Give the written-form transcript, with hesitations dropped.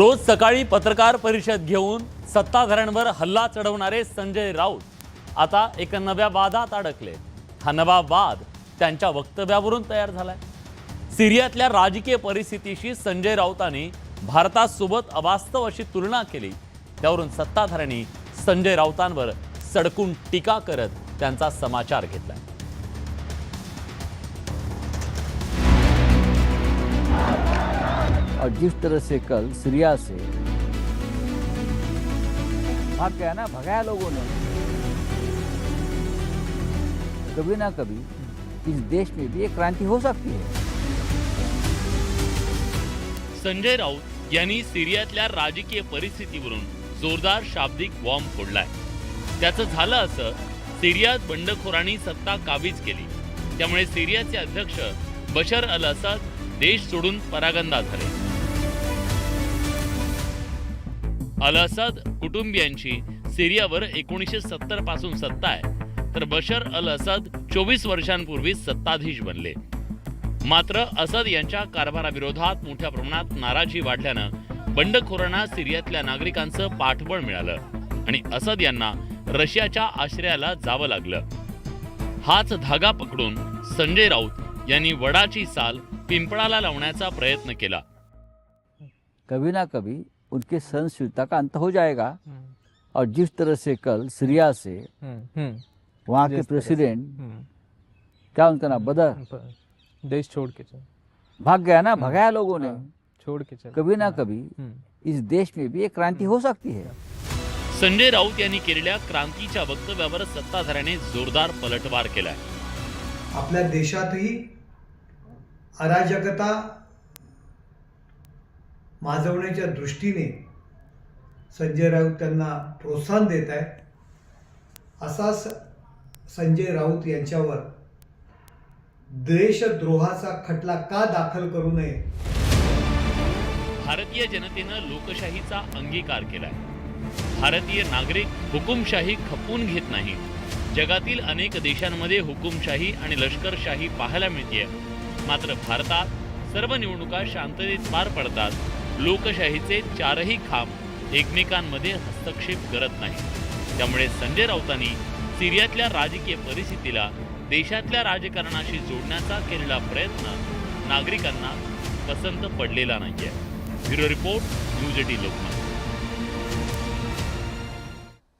रोज सकाळी पत्रकार परिषद घेऊन सत्ताधाऱ्यांवर हल्ला चढवणारे संजय राऊत आता एक नव्या वादात अडकले। हा नवा वाद त्यांच्या वक्तव्यावरून तयार झालाय। सिरियातल्या राजकीय परिस्थितीशी संजय राऊतांनी भारतासोबत अवास्तव अशी तुलना केली। त्यावरून सत्ताधाऱ्यांनी संजय राऊतांवर सडकून टीका करत त्यांचा समाचार घेतलाय। और जिस तरह से कल सीरिया से भाग गया ना, भगाया लोगों ने, कभी ना कभी इस देश में भी एक क्रांति हो सकती है। संजय राऊत यांनी सिरियातल्या राजकीय परिस्थितीवरून जोरदार शाब्दिक बॉम्ब फोडलाय। त्याचं झालं असं, सिरियात बंडखोरांनी सत्ता काबीज केली, त्यामुळे सिरियाचे अध्यक्ष बशर अल असद देश सोडून परागंदा झाले। अल असद कुटुंबियांची सिरियावर 1970 पासून सत्ता आहे, तर बशर अल असद 24 वर्षांपूर्वी सत्ताधीश बनले। मात्र असद यांच्या कारभाराविरोधात मोठ्या प्रमाणात नाराजी वाढल्यानं बंडखोरांना सिरियातल्या नागरिकांचं पाठबळ मिळालं आणि असद यांना रशियाच्या आश्रयाला जावं लागलं। हाच धागा पकडून संजय राऊत यांनी वडाची साल पिंपळाला लावण्याचा प्रयत्न केला। कभी ना कभी उनके सहनशीलता का अंत हो जाएगा। और जिस तरह से कल सीरिया से वहाँ के प्रेसिडेंट, क्या उनका नाम, बदर, देश छोड़ के भाग गया ना, भगाया लोगों ने, छोड़ के चल। कभी ना कभी इस देश में भी एक क्रांति हो सकती है। संजय राऊत यांनी केलेल्या क्रांतीच्या वक्तव्यावर सत्ताधाऱ्याने जोरदार पलटवार केलाय। आपल्या देशातही अराजकता माजवण्याच्या दृष्टीने संजय राऊत त्यांना प्रोत्साहन देत आहेत। असाच संजय राऊत यांच्यावर देशद्रोहाचा खटला का दाखल करू नये? भारतीय जनतेनं लोकशाहीचा अंगीकार केलाय। भारतीय नागरिक हुकुमशाही खपवून घेत नाही। जगातील अनेक देशांमध्ये हुकुमशाही आणि लष्करशाही पाहायला मिळते, मात्र भारतात सर्व निवडणुका शांततेत पार पडतात। लोकशाहीचे चारही खांब एकमेकांमध्ये हस्तक्षेप करत नाही। त्यामुळे संजय राऊतांनी सिरियातल्या राजकीय परिस्थितीला देशातल्या राजकारणाशी जोडण्याचा केलेला प्रयत्न नागरिकांना पसंत पडलेला नाहीये। Bureau report, news 18 Lokmat.